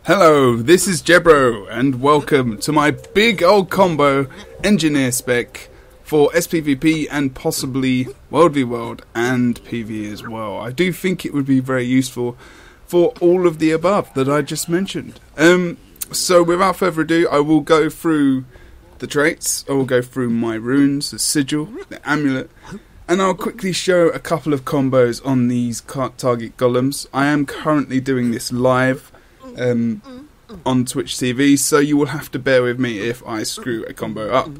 Hello, this is Jebro, and welcome to my big old combo engineer spec for SPVP and possibly WvW and PVE as well. I do think it would be very useful for all of the above that I just mentioned. So without further ado, I will go through the traits, I will go through my runes, the sigil, the amulet, and I'll quickly show a couple of combos on these target golems. I am currently doing this live on Twitch TV, so you will have to bear with me if I screw a combo up.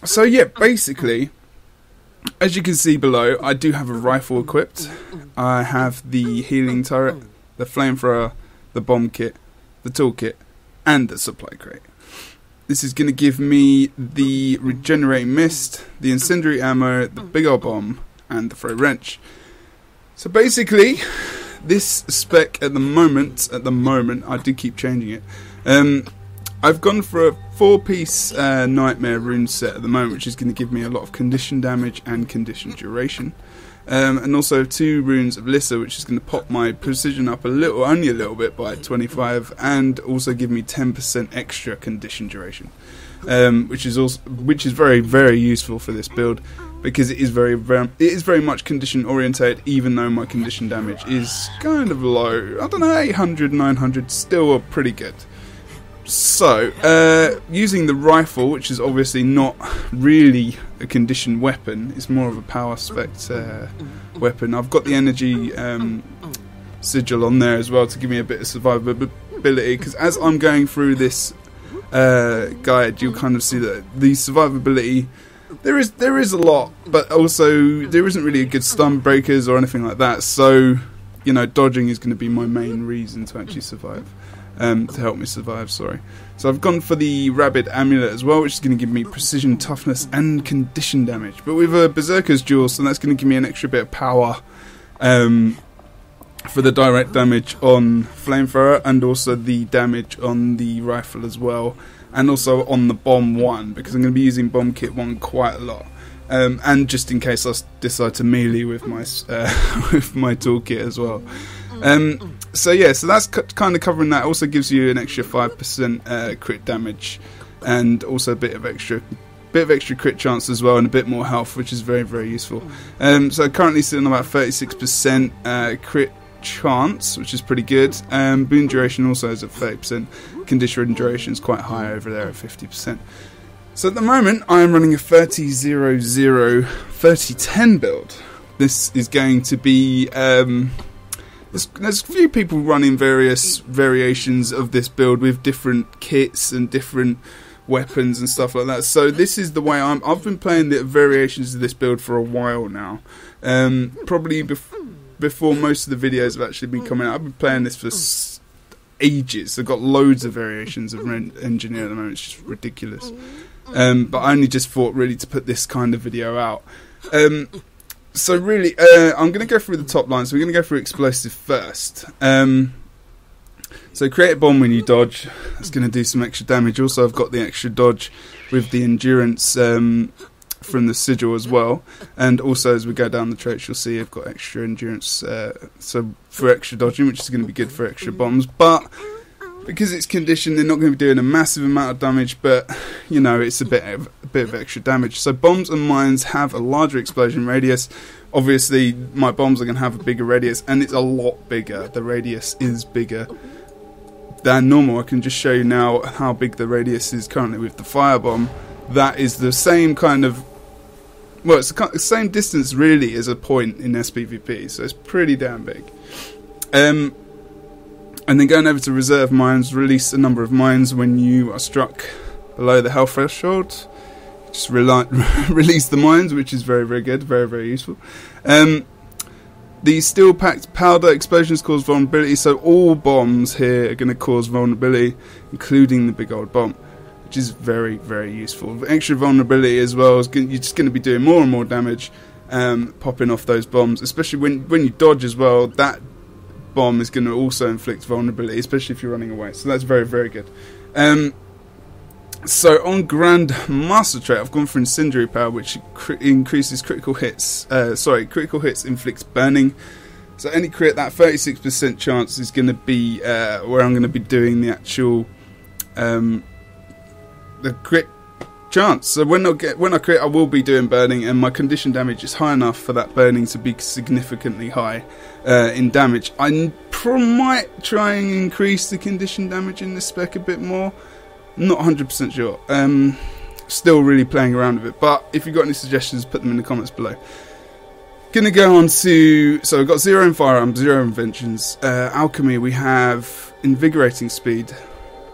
So yeah, basically, as you can see below, I do have a rifle equipped. I have the healing turret, the flamethrower, the bomb kit, the toolkit, and the supply crate. This is going to give me the regenerating mist, the incendiary ammo, the big old bomb, and the throw wrench. So basically, this spec at the moment, I do keep changing it. I've gone for a 4-piece nightmare rune set at the moment, which is going to give me a lot of condition damage and condition duration. And also 2 runes of Lissa, which is going to pop my precision up a little, only a little bit, by 25, and also give me 10% extra condition duration, which is very, very useful for this build because it is very much condition orientated. Even though my condition damage is kind of low, I don't know, 800, 900, still pretty good. So, using the rifle, which is obviously not really a conditioned weapon, it's more of a power spec weapon. I've got the energy sigil on there as well to give me a bit of survivability, because as I'm going through this guide, you'll kind of see that the survivability, there is a lot, but also there isn't really a good stun breakers or anything like that, so, you know, dodging is going to be my main reason to actually survive. To help me survive, sorry. So I've gone for the Rabid Amulet as well, which is going to give me precision, toughness, and condition damage. But with a Berserker's Jewel, so that's going to give me an extra bit of power for the direct damage on Flamethrower, and also the damage on the rifle as well, and also on the Bomb 1, because I'm going to be using Bomb Kit 1 quite a lot. And just in case I decide to melee with my with my toolkit as well. So yeah, so that's kind of covering that. Also gives you an extra 5% crit damage, and also a bit of extra crit chance as well, and a bit more health, which is very, very useful. So currently sitting on about 36% crit chance, which is pretty good. Boon duration also is at 30%. Condition duration is quite high over there at 50%. So at the moment, I am running a 30-0-0 30-10 build. This is going to be there's a few people running various variations of this build with different kits and different weapons and stuff like that. So this is the way I've been playing the variations of this build for a while now. Probably before most of the videos have actually been coming out. I've been playing this for ages. I've got loads of variations of Engineer at the moment. It's just ridiculous. But I only just thought really to put this kind of video out. So really, I'm going to go through the top line. So we're going to go through explosive first. So create a bomb when you dodge. That's going to do some extra damage. Also, I've got the extra dodge with the endurance from the sigil as well. And also, as we go down the traits, you'll see I've got extra endurance. So for extra dodging, which is going to be good for extra bombs. But because it's conditioned, they're not going to be doing a massive amount of damage, but you know, it's a bit of extra damage. So bombs and mines have a larger explosion radius. Obviously, my bombs are going to have a bigger radius, and it's a lot bigger. The radius is bigger than normal. I can just show you now how big the radius is currently with the firebomb. That is the same kind of, well, it's the same distance really as a point in SPVP, so it's pretty damn big. And then going over to reserve mines, release a number of mines when you are struck below the health threshold. Just release the mines, which is very, very good, very, very useful. The steel-packed powder explosions cause vulnerability, so all bombs here are going to cause vulnerability, including the big old bomb, which is very, very useful. Extra vulnerability as well, you're just going to be doing more and more damage popping off those bombs, especially when you dodge as well. That bomb is going to also inflict vulnerability, especially if you're running away, so that's very, very good. So on Grand Master trait, I've gone for Incendiary Power, which increases critical hits. Critical hits inflicts burning So any crit, that 36% chance is going to be where I'm going to be doing the actual the crit chance. So when I crit, I will be doing burning, and my condition damage is high enough for that burning to be significantly high in damage. I might try and increase the condition damage in this spec a bit more. Not 100% sure. Still really playing around with it. But if you've got any suggestions, put them in the comments below. Gonna go on to... So we've got 0 in firearms, 0 inventions. Alchemy, we have invigorating speed.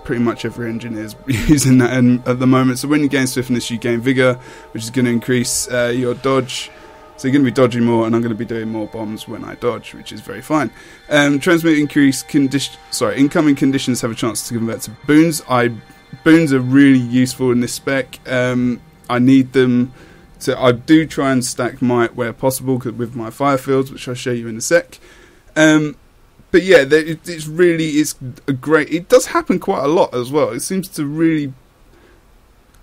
Pretty much every engineer is using that at the moment. So when you gain swiftness, you gain vigor, which is going to increase your dodge. So you're going to be dodging more, and I'm going to be doing more bombs when I dodge, which is very fine. Transmit increase incoming conditions have a chance to convert to boons. Boons are really useful in this spec. I need them. So I do try and stack might where possible with my fire fields, which I'll show you in a sec. But yeah, it's a great... It does happen quite a lot as well. It seems to really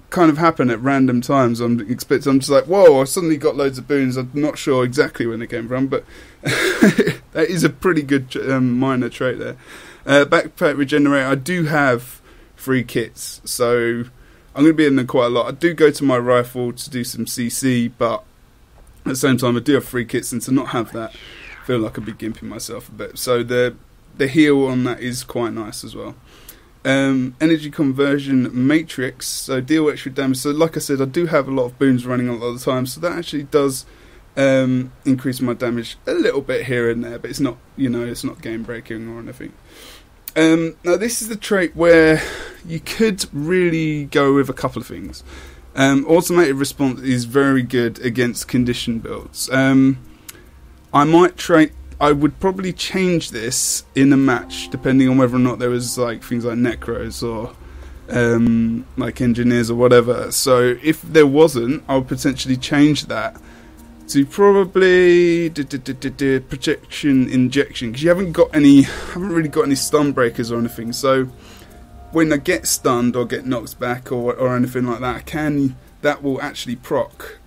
kind of happen at random times. I'm just like, whoa, I suddenly got loads of boons. I'm not sure exactly when they came from, but that is a pretty good minor trait there. Backpack regenerate. I do have 3 kits, so I'm going to be in there quite a lot. I do go to my rifle to do some CC, but at the same time, I do have 3 kits, and to not have that, I feel like I'd be gimping myself a bit. So the heal on that is quite nice as well. Energy conversion matrix, so deal extra damage. So like I said, I do have a lot of boons running a lot of the time, so that actually does increase my damage a little bit here and there, but it's not, it's not game breaking or anything. Now this is the trait where you could really go with a couple of things. Automated response is very good against condition builds. I would probably change this in a match, depending on whether or not there was like things like necros or like engineers or whatever. So if there wasn't, I would potentially change that to probably protection injection, because you haven't really got any stun breakers or anything. So when I get stunned or get knocked back or anything like that, that will actually proc.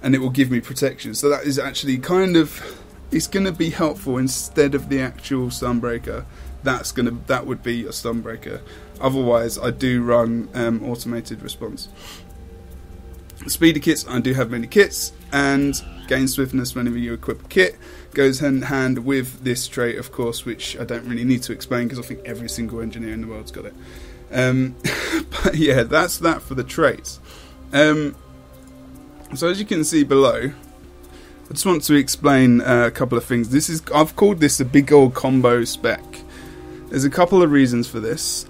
And it will give me protection. So that is actually it's going to be helpful instead of the actual Stunbreaker. That would be a Stunbreaker. Otherwise, I do run automated response. Speedy kits, I do have many kits, and gain swiftness whenever you equip a kit goes hand in hand with this trait, of course, which I don't really need to explain because I think every single engineer in the world's got it. But yeah, that's that for the traits. So as you can see below, I just want to explain a couple of things. I've called this a big old combo spec. There's a couple of reasons for this.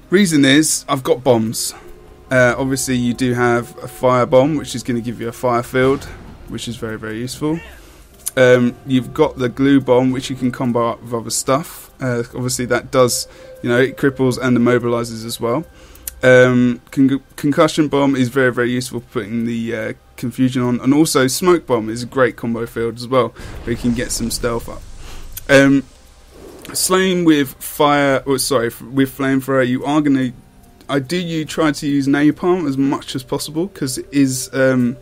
Reason is, I've got bombs. Obviously you do have a fire bomb, which is going to give you a fire field, which is very, very useful. You've got the glue bomb, which you can combo up with other stuff. Obviously that does, it cripples and immobilizes as well. Concussion bomb is very, very useful for putting the confusion on, and also smoke bomb is a great combo field as well, where you can get some stealth up. Slaying with with flamethrower, you try to use napalm as much as possible, because it is a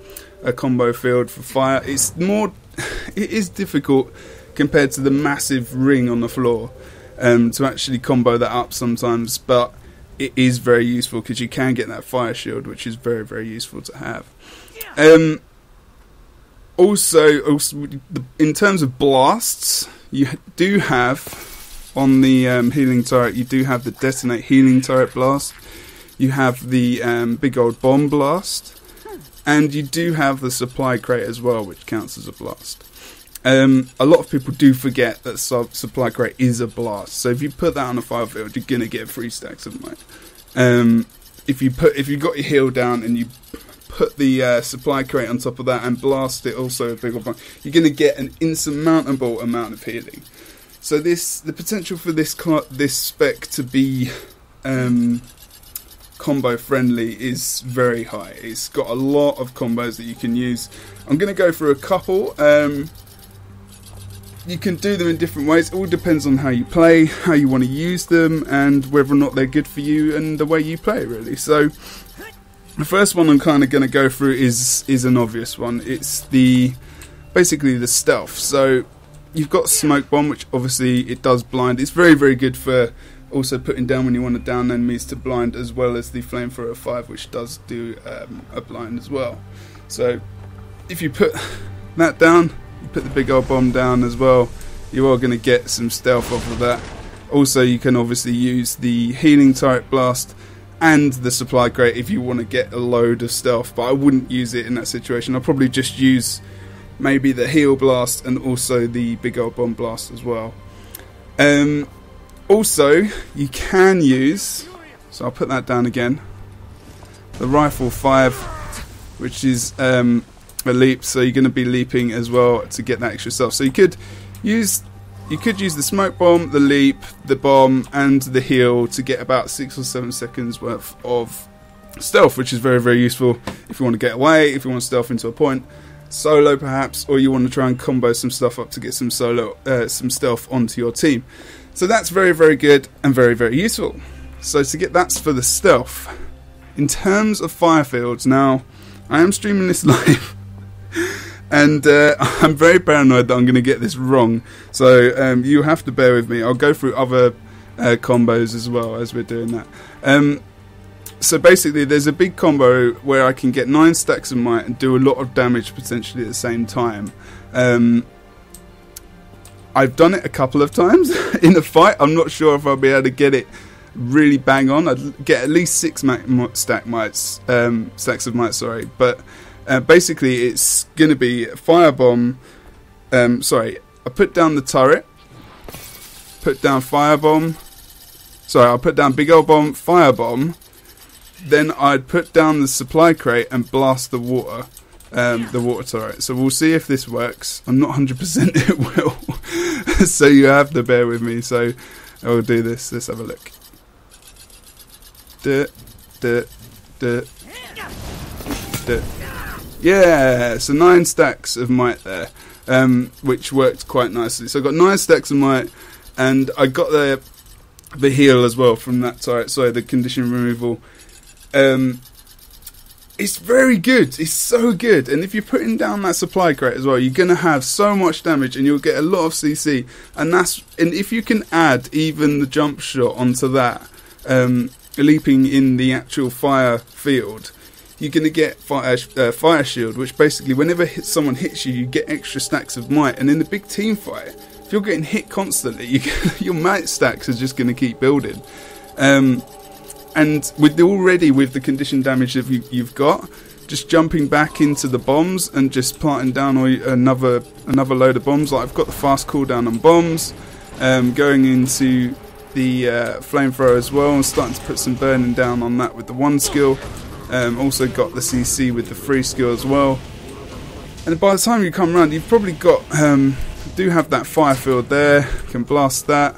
combo field for fire. It is difficult compared to the massive ring on the floor to actually combo that up sometimes, but it is very useful because you can get that fire shield, which is very, very useful to have. Also, in terms of blasts, you do have on the healing turret, you do have the detonate healing turret blast. You have the big old bomb blast, and you do have the supply crate as well, which counts as a blast. A lot of people do forget that supply crate is a blast. So if you put that on a fire field, you're gonna get 3 stacks of might. If you got your heal down and you put the supply crate on top of that and blast it also a big old bomb, you're gonna get an insurmountable amount of healing. So the potential for this spec to be combo friendly is very high. It's got a lot of combos that you can use. I'm gonna go through a couple. You can do them in different ways. It all depends on how you play, how you want to use them, and whether or not they're good for you and the way you play, really. So The first one I'm kind of going to go through is an obvious one. It's basically the stealth. So you've got smoke bomb, which obviously it does blind. It's very, very good for also putting down when you want to down enemies to blind, as well as the flamethrower 5, which does do a blind as well. So if you put that down, you put the big old bomb down as well, you are going to get some stealth off of that. Also, you can obviously use the healing turret blast and the supply crate if you want to get a load of stealth, but I wouldn't use it in that situation. I'll probably just use maybe the heal blast and also the big old bomb blast as well. Also, you can use, so I'll put that down again, the rifle 5, which is a leap, so you're going to be leaping as well to get that extra stealth. So you could use the smoke bomb, the leap, the bomb, and the heal to get about 6 or 7 seconds worth of stealth, which is very, very useful if you want to get away, if you want to stealth into a point, solo perhaps, or you want to try and combo some stuff up to get some some stealth onto your team. So that's very, very good and very, very useful. So to get that's for the stealth. In terms of fire fields, now I am streaming this live. And I'm very paranoid that I'm going to get this wrong, so you have to bear with me. I'll go through other combos as well as we're doing that. So basically there's a big combo where I can get 9 stacks of might and do a lot of damage potentially at the same time. I've done it a couple of times in a fight. I'm not sure if I'll be able to get it really bang on. I'd get at least 6 stacks of might, sorry, but basically it's going to be firebomb. I put down the turret, put down firebomb. Sorry, I'll put down big old bomb, firebomb. Then I'd put down the supply crate and blast the water turret. So we'll see if this works. I'm not 100% it will. So you have to bear with me. So I'll do this. Let's have a look. Yeah, so 9 stacks of might there, which worked quite nicely. So I got 9 stacks of might, and I got the heal as well from that turret. Sorry, the condition removal. It's very good. It's so good. And if you're putting down that supply crate as well, you're going to have so much damage and you'll get a lot of CC. And if you can add even the jump shot onto that, leaping in the actual fire field, you're going to get fire shield, which basically whenever someone hits you, you get extra stacks of might. And in the big team fight, if you're getting hit constantly, your might stacks are just going to keep building. And with the condition damage that you've got, just jumping back into the bombs and just planting down another load of bombs. Like I've got the fast cooldown on bombs, going into the flamethrower as well, and starting to put some burning down on that with the 1 skill. Also got the CC with the 3 skill as well. And by the time you come around, you've probably got do have that fire field there. You can blast that.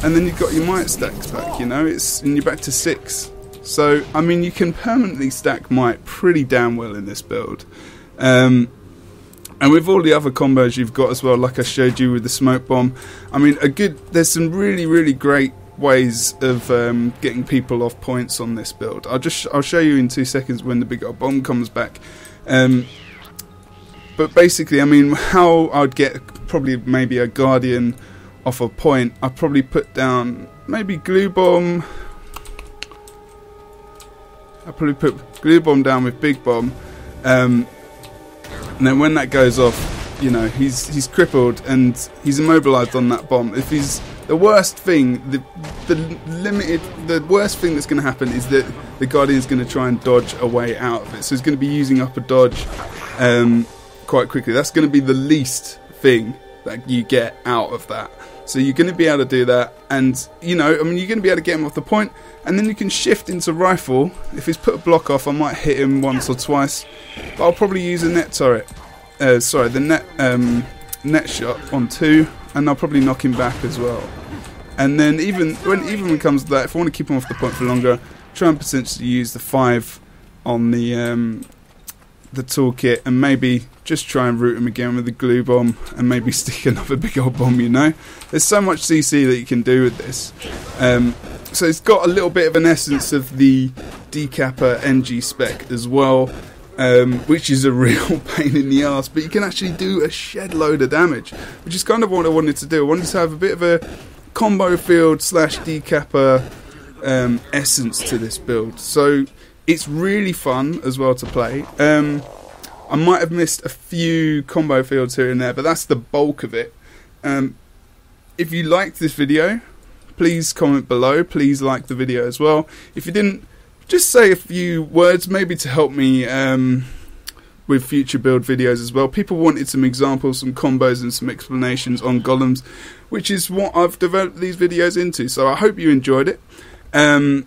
And then you've got your might stacks back, and you're back to 6. So, I mean, you can permanently stack might pretty damn well in this build. And with all the other combos you've got as well, like I showed you with the smoke bomb, I mean, there's some really, really great ways of getting people off points on this build. I'll show you in 2 seconds when the big old bomb comes back. But basically, I mean, how I'd get probably maybe a guardian off a point, I'd probably put down maybe glue bomb. I'd probably put glue bomb down with big bomb, and then when that goes off, he's crippled and he's immobilized on that bomb. If he's the worst thing, the worst thing that's going to happen is that the guardian's going to try and dodge a way out of it. So he's going to be using up a dodge quite quickly. That's going to be the least thing that you get out of that. So you're going to be able to do that, and you're going to be able to get him off the point, and then you can shift into rifle. If he's put a block off, I might hit him once or twice, but I'll probably use a net turret. The net shot on 2, and I'll probably knock him back as well. And then even when it comes to that, if I want to keep him off the point for longer, try and potentially use the 5 on the toolkit, and maybe just try and root him again with the glue bomb, and maybe stick another big old bomb. There's so much CC that you can do with this. So it's got a little bit of an essence of the Decapper NG spec as well, which is a real pain in the arse, but you can actually do a shed load of damage, which is kind of what I wanted to do. I wanted to have a bit of a combo field slash Decapper essence to this build, so it's really fun as well to play. I might have missed a few combo fields here and there, but that's the bulk of it. If you liked this video, please comment below. Please like the video as well. If you didn't, just say a few words maybe to help me with future build videos as well. People wanted some examples, some combos and some explanations on golems, which is what I've developed these videos into, so I hope you enjoyed it. I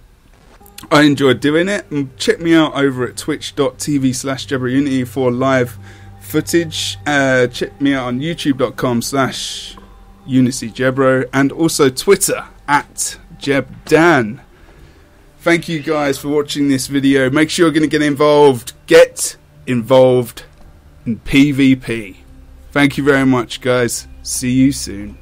enjoyed doing it. Check me out over at twitch.tv/JebroUnity for live footage. Check me out on youtube.com/UnityJebro and also Twitter @JebDan. Thank you guys for watching this video. Make sure you're going to get involved. Get involved in PvP. Thank you very much, guys. See you soon.